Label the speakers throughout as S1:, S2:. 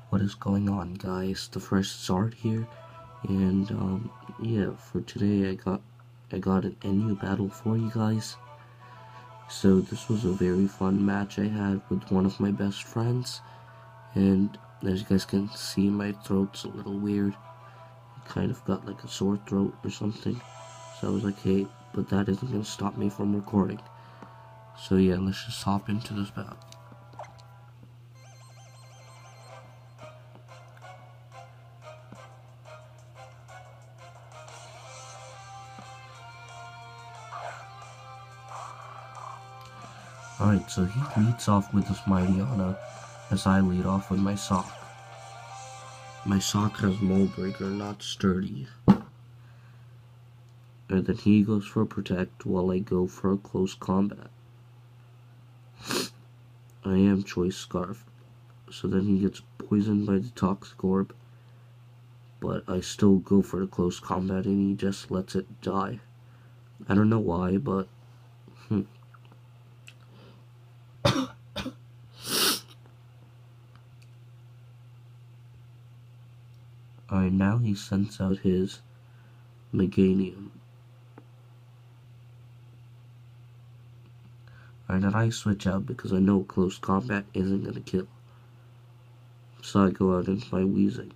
S1: What is going on, guys? The Fresh Start here, and yeah, for today I got an NU battle for you guys. So this was a very fun match I had with one of my best friends, and as you guys can see, my throat's a little weird. I kind of got like a sore throat or something. So I was like, hey, but that isn't gonna stop me from recording. So yeah, let's just hop into this battle. Alright, so he leads off with his Mightyana, as I lead off with my Sock. My Sock has Mold Breaker, not Sturdy. And then he goes for Protect while I go for a Close Combat. I am Choice Scarf, so then he gets poisoned by the Toxic Orb, but I still go for the Close Combat and he just lets it die. I don't know why, but Alright, now he sends out his Meganium. Alright, then I switch out because I know Close Combat isn't gonna kill. So I go out into my Weezing.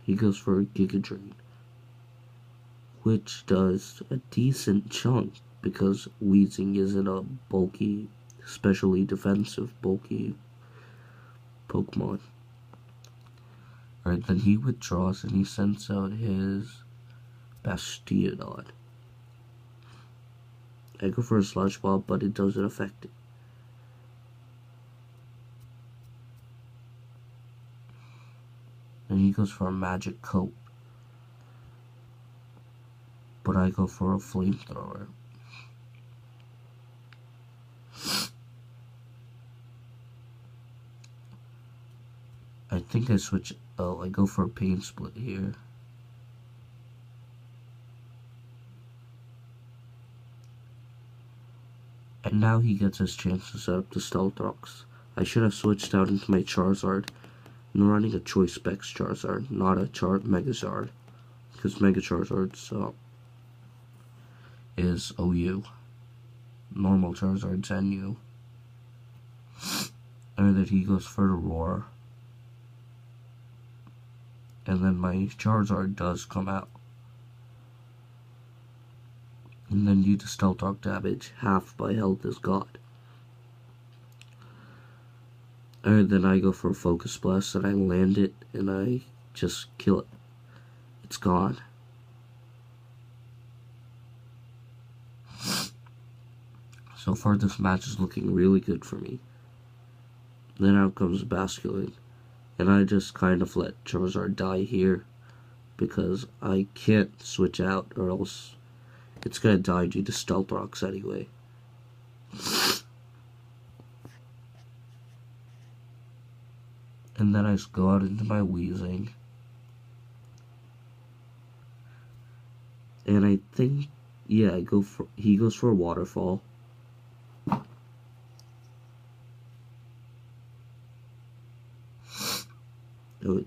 S1: He goes for a Giga Drain, which does a decent chunk because Weezing isn't a bulky, especially defensive bulky Pokemon. Alright, then he withdraws and he sends out his Bastiodon. I go for a Sludge Ball, but it doesn't affect it. And he goes for a Magic Coat, but I go for a Flamethrower. I think I switch. Oh, I go for a Pain Split here. And now he gets his chance to set up the Stealth Rocks. I should have switched out into my Charizard. I'm running a Choice Specs Charizard, not a Megazard, because Mega Charizard is OU. Normal Charizard's NU. And then he goes for the Roar. And then my Charizard does come out. And then due to Stealth Rock damage, half by health is God. And then I go for a Focus Blast and I land it and I just kill it. It's gone. So far this match is looking really good for me. Then out comes Basculin. And I just kind of let Charizard die here because I can't switch out or else it's gonna die due to Stealth Rocks anyway. And then I just go out into my Weezing. And I think, yeah, he goes for a Waterfall.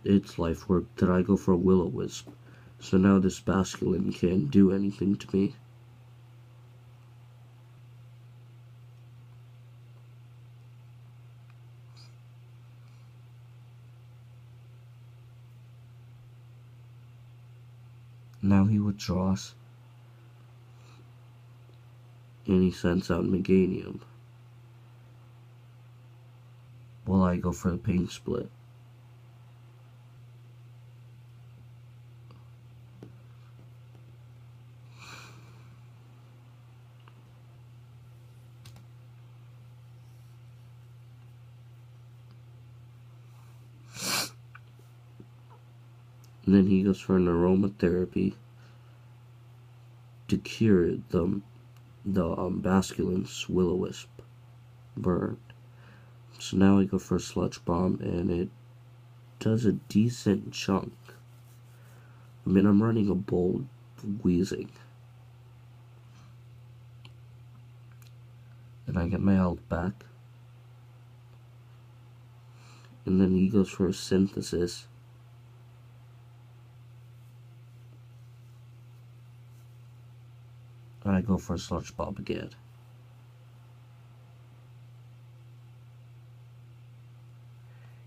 S1: It's Life Orb. Then I go for a Will-O-Wisp. So now this Basculin can't do anything to me. Now he withdraws. And he sends out Meganium. While I go for the Pain Split. And then he goes for an Aromatherapy to cure the Basculin's Will-O-Wisp burn. So now I go for a Sludge Bomb and it does a decent chunk. I mean, I'm running a bold Weezing. And I get my health back. And then he goes for a synthesis. And I go for a sludge bomb again.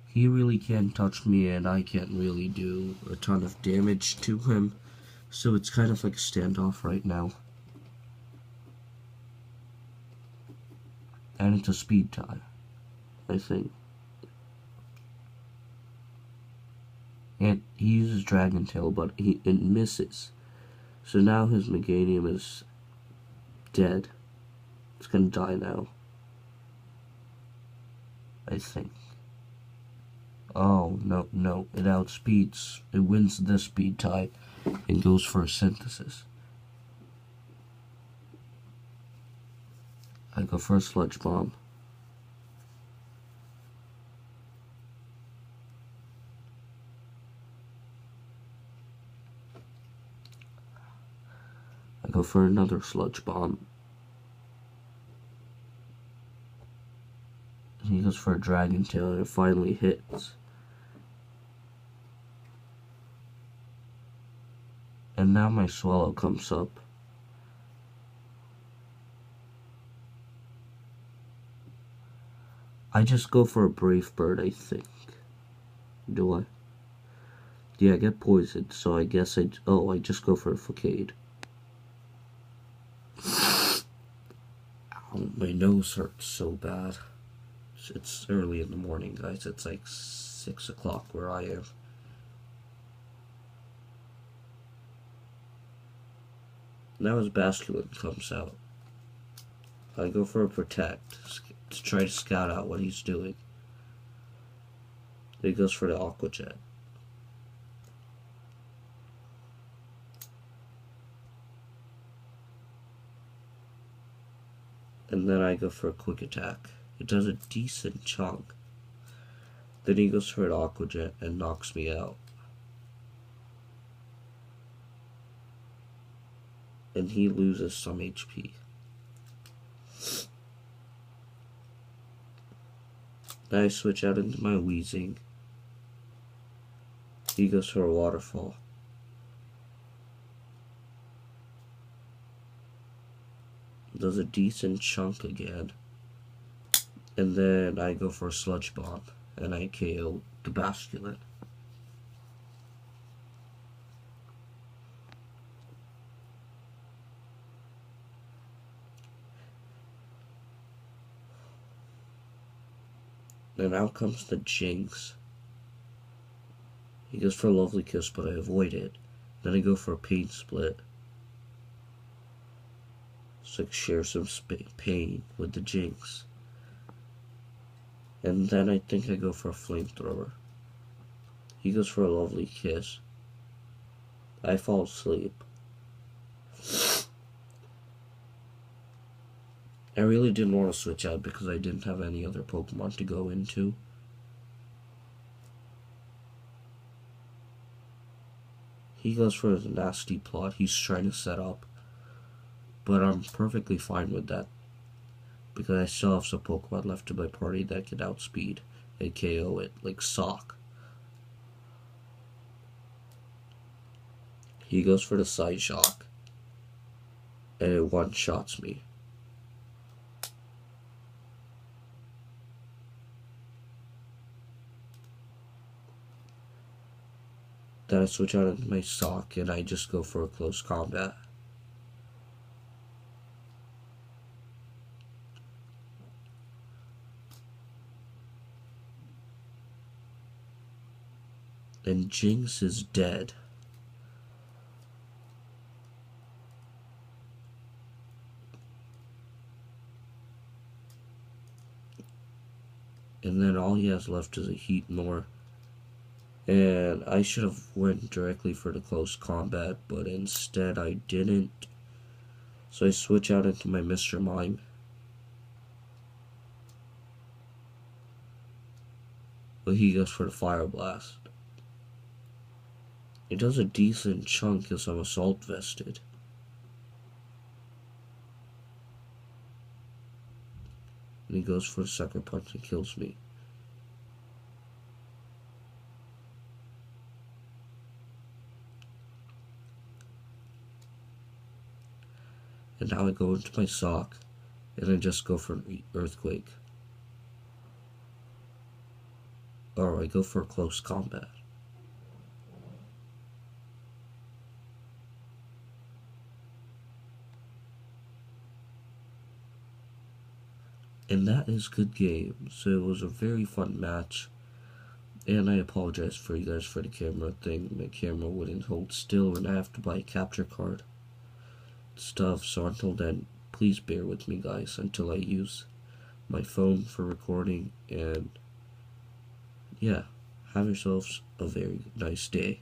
S1: He really can't touch me, and I can't really do a ton of damage to him. So it's kind of like a standoff right now. And it's a speed tie, I think. And he uses Dragon Tail, but it misses. So now his Meganium is dead. It's gonna die now, I think. Oh, no, it outspeeds. It wins this speed tie and goes for a synthesis. I go for a sludge bomb. I go for another sludge bomb. And he goes for a Dragon Tail and it finally hits. And now my Swallow comes up. I just go for a Brave Bird, I think. Do I? Yeah, I get poisoned, so I guess I just go for a Facade. Ow, my nose hurts so bad. It's early in the morning, guys. It's like 6 o'clock where I am. Now his Basculin comes out. I go for a Protect to try to scout out what he's doing. Then he goes for the Aqua Jet. And then I go for a Quick Attack. It does a decent chunk. Then he goes for an Aqua Jet and knocks me out. And he loses some HP. Then I switch out into my Weezing. He goes for a Waterfall. Does a decent chunk again. And then I go for a Sludge Bomb. And I KO the Basculin. Then out comes the Jinx. He goes for a Lovely Kiss, but I avoid it. Then I go for a Pain Split. So I share some pain with the Jinx. And then I think I go for a Flamethrower. He goes for a Lovely Kiss. I fall asleep. I really didn't want to switch out because I didn't have any other Pokemon to go into. He goes for the nasty plot he's trying to set up. But I'm perfectly fine with that. Because I still have some Pokemon left in my party that can outspeed and KO it, like Sock. He goes for the Side Shock. And it one-shots me. Then I switch out into my Sock and I just go for a close combat. And Jinx is dead. And then all he has left is a Heatmor. And I should have went directly for the close combat, but instead I didn't. So I switch out into my Mr. Mime. But he goes for the Fire Blast. It does a decent chunk because I'm Assault Vested. And he goes for the Sucker Punch and kills me. and now I go into my sock, and I just go for an earthquake. Or I go for close combat. And that is good game. So it was a very fun match. And I apologize for you guys for the camera thing. My camera wouldn't hold still and I have to buy a capture card stuff. So until then, please bear with me guys until I use my phone for recording. And yeah, have yourselves a very nice day.